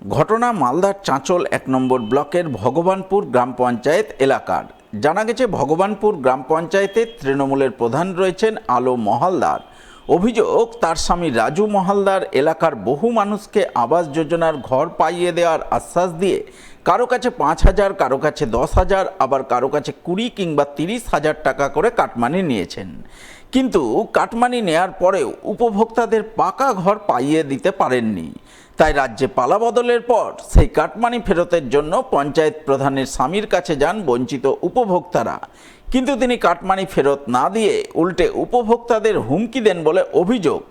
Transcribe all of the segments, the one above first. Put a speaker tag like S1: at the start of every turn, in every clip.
S1: ঘটনা মালদার চাঁচল ১ নম্বর ব্লকের ভগবানপুর গ্রাম পঞ্চায়েত এলাকার। জানা গেছে ভগবানপুর গ্রাম পঞ্চায়েতের তৃণমূলের প্রধান রয়েছেন আলো মহালদার। অভিযোগ, তার স্বামী রাজু মহালদার এলাকার বহু মানুষকে আবাস যোজনার ঘর পাইয়ে দেওয়ার আশ্বাস দিয়ে কারো কাছে ৫,০০০, কারো কাছে ১০,০০০, আবার কারো কাছে ২০ কিংবা ৩০,০০০ টাকা করে কাটমানি নিয়েছেন। কিন্তু কাটমানি নেয়ার পরেও উপভোক্তাদের পাকা ঘর পাইয়ে দিতে পারেননি। তাই রাজ্যে পালাবদলের পর সেই কাটমানি ফেরতের জন্য পঞ্চায়েত প্রধানের স্বামীর কাছে যান বঞ্চিত উপভোক্তারা। কিন্তু তিনি কাটমানি ফেরত না দিয়ে উল্টে উপভোক্তাদের হুমকি দেন বলে অভিযোগ।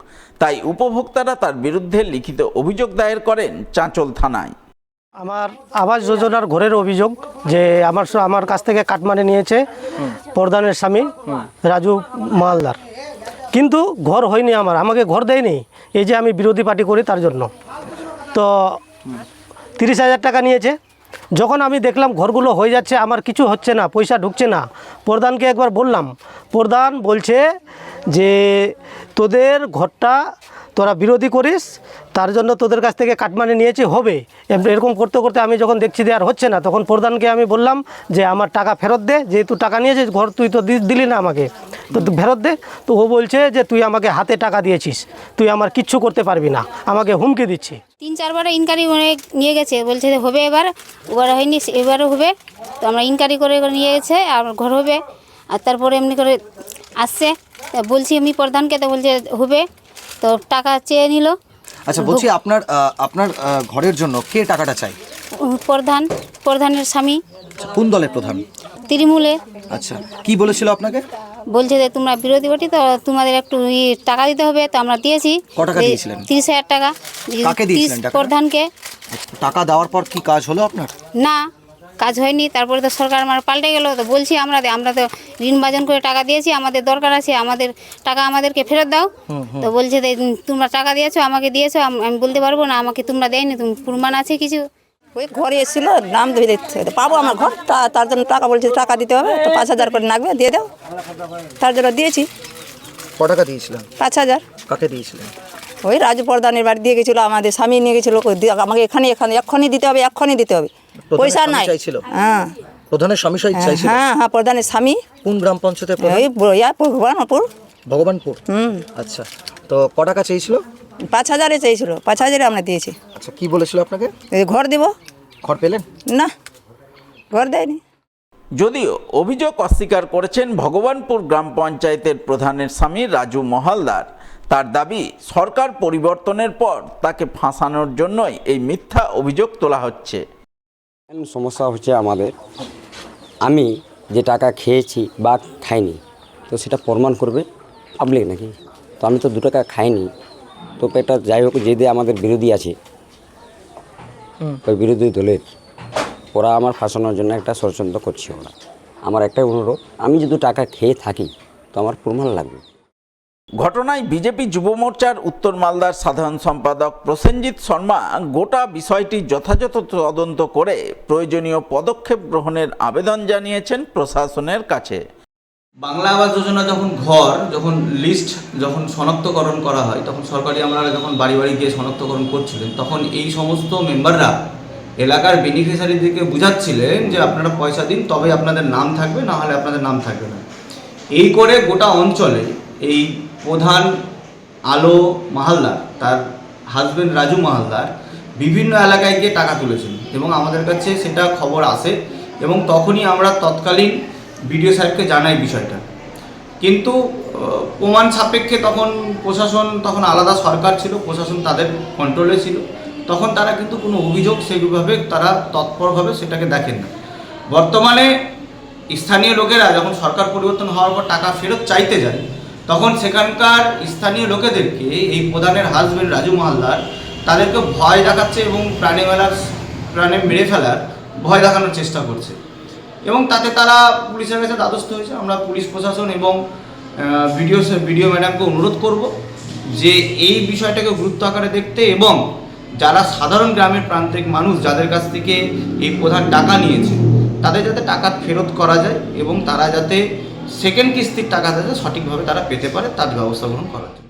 S1: তাই উপভোক্তারা তার বিরুদ্ধে লিখিত অভিযোগ দায়ের করেন চাঁচল থানায়।
S2: আমার আবাস যোজনার ঘরের অভিযোগ যে আমার কাছ থেকে কাটমানি নিয়েছে প্রধানের স্বামী রাজু মালদার, কিন্তু ঘর হয়নি। আমাকে ঘর দেয়নি, এই যে আমি বিরোধী পার্টি করি তার জন্য। তো 30,000 টাকা নিয়েছে। যখন আমি দেখলাম ঘরগুলো হয়ে যাচ্ছে, আমার কিছু হচ্ছে না, পয়সা ঢুকছে না, প্রধানকে একবার বললাম। প্রধান বলছে যে তোদের ঘরটা তোরা বিরোধী করিস, তার জন্য তোদের কাছ থেকে কাটমানি নিয়েছি, হবে। এরকম করতে করতে আমি যখন দেখছি যে আর হচ্ছে না, তখন প্রধানকে আমি বললাম যে আমার টাকা ফেরত দে, যেহেতু টাকা নিয়েছিস, ঘর তুই তো দিলি না আমাকে, তো ফেরত দে। তো ও বলছে যে তুই আমাকে হাতে টাকা দিয়েছিস, তুই আমার কিচ্ছু করতে পারবি না, আমাকে হুমকি দিচ্ছে।
S3: 3-4 ইনকোয়ারি নিয়ে গেছে, বলছে যে হবে, এবার হয়নি, এবারও হবে। তো আমরা ইনকোয়ারি করে নিয়ে গেছে, আর ঘর হবে। আর তারপরে এমনি করে আসছে, বলছি আমি প্রধানকে, তো বলছে হবে। তো টাকা চেয়ে নিল।
S4: আচ্ছা, বলছি আপনার ঘরের জন্য কে টাকাটা চাই?
S3: প্রধানের স্বামী।
S4: কোন দলের প্রধান?
S3: তৃণমূলের।
S4: আচ্ছা, কি বলেছিল আপনাকে?
S3: বলছে যে তোমরা বিরোধী পার্টি, তো তোমাদের একটু টাকা দিতে হবে। তো আমরা দিয়েছি।
S4: কত টাকা দিয়েছিলেন?
S3: 30,000 টাকা।
S4: কাকে দিয়েছিলেন টাকা?
S3: প্রধানকে।
S4: টাকা দেওয়ার পর কি কাজ হলো আপনার?
S3: না, কাজ হয়নি। তারপরে তো সরকার আমার পাল্টে গেল। তো বলছি আমরা তো ঋণ বাজন করে টাকা দিয়েছি, আমাদের দরকার আছে, আমাদের টাকা আমাদেরকে ফেরত দাও। তো বলছে যে তোমরা টাকা দিয়েছো, আমাকে দিয়েছো, আমি বলতে পারবো না, আমাকে তোমরা দেয়নি, তুমি প্রমাণ আছে কিছু?
S5: ওই ঘরে এসেছিল, নাম ধরে দিচ্ছে, পাবো আমার ঘর, তার জন্য টাকা বলছে, টাকা দিতে হবে। তো 5,000 করে লাগবে, দিয়ে দাও। তার জন্য দিয়েছি।
S4: ক টাকা দিয়েছিলেন?
S5: 5,000।
S4: কাকে দিয়েছিলেন?
S5: ওই রাজু প্রধানের বাড়ি দিয়ে গেছিলো, আমাদের স্বামী নিয়ে গেছিলো, আমাকে এক্ষুনি দিতে হবে, এক্ষুনি দিতে হবে, পয়সা নাই। হ্যাঁ,
S4: প্রধানের স্বামী চাইছিল?
S5: হ্যাঁ, প্রধানের স্বামী।
S4: কোন গ্রাম পঞ্চায়েতের প্রধান?
S5: ভগবানপুর।
S4: আচ্ছা, তো ক টাকা চেয়েছিল?
S5: 5,000 চেয়েছিল, 5,000 আমরা দিয়েছি।
S4: আচ্ছা, কি বলেছিল আপনাকে?
S5: ঘর দিব।
S4: ঘর পেলেন?
S5: না, ঘর দেয়নি।
S1: যদিও অভিযোগ অস্বীকার করেছেন ভগবানপুর গ্রাম পঞ্চায়েতের প্রধানের স্বামী রাজু মহালদার। তার দাবি, সরকার পরিবর্তনের পর তাকে ফাঁসানোর জন্যই এই মিথ্যা অভিযোগ তোলা হচ্ছে।
S6: সমস্যা হচ্ছে আমাদের, আমি যে টাকা খেয়েছি বা খাইনি, তো সেটা প্রমাণ করবে পাবলিক নাকি? তো আমি তো 2 টাকা খাইনি। তো এটা যাই হোক, যে আমাদের বিরোধী আছে, ওই বিরোধী দলের, ওরা আমার ফাঁসানোর জন্য একটা ষড়যন্ত্র করছে। ওরা, আমার একটাই অনুরোধ, আমি যদি টাকা খেয়ে থাকি তো আমার প্রমাণ লাগবে।
S1: ঘটনায় বিজেপি যুব মোর্চার উত্তর মালদার সাধারণ সম্পাদক প্রসেনজিৎ শর্মা গোটা বিষয়টি যথাযথ তদন্ত করে প্রয়োজনীয় পদক্ষেপ গ্রহণের আবেদন জানিয়েছেন প্রশাসনের কাছে।
S7: বাংলা আবাস যোজনা যখন লিস্ট শনাক্তকরণ করা হয়, তখন সরকারি আমলারা যখন বাড়ি বাড়ি গিয়ে শনাক্তকরণ করছিলেন, তখন এই সমস্ত মেম্বাররা এলাকার বেনিফিশিয়ারিদেরকে বুঝাচ্ছিলেন যে আপনারা পয়সা দিন, তবে আপনাদের নাম থাকবে, না হলে আপনাদের নাম থাকবে না। এই করে গোটা অঞ্চলে এই প্রধান আলো মাহালদার, তার হাজব্যান্ড রাজু মাহালদার বিভিন্ন এলাকায় গিয়ে টাকা তুলেছেন এবং আমাদের কাছে সেটা খবর আসে, এবং তখনই আমরা তৎকালীন বিডিও সাহেবকে জানাই বিষয়টা। কিন্তু প্রমাণ সাপেক্ষে তখন প্রশাসন, তখন আলাদা সরকার ছিল, প্রশাসন তাদের কন্ট্রোলে ছিল, তখন তারা কিন্তু কোনো অভিযোগ সেইভাবে তারা তৎপরভাবে সেটাকে দেখেন না। বর্তমানে স্থানীয় লোকেরা যখন সরকার পরিবর্তন হওয়ার পর টাকা ফেরত চাইতে যায়, তখন সেখানকার স্থানীয় লোকেদেরকে এই প্রধানের হাজব্যান্ড রাজু মাহালদার তাদেরকে ভয় দেখাচ্ছে এবং প্রাণে মেরে ফেলার ভয় দেখানোর চেষ্টা করছে, এবং তাতে তারা পুলিশের কাছে দ্বারস্থ হয়েছে। আমরা পুলিশ প্রশাসন এবং বিডিও ম্যাডামকে অনুরোধ করব যে এই বিষয়টাকে গুরুত্ব আকারে দেখতে, এবং যারা সাধারণ গ্রামের প্রান্তিক মানুষ যাদের কাছ থেকে এই প্রধান টাকা নিয়েছে, তাদের যাতে টাকা ফেরত করা যায় এবং তারা যাতে সেকেন্ড কিস্তির টাকা যাতে সঠিকভাবে তারা পেতে পারে, তার ব্যবস্থা গ্রহণ করা যায়।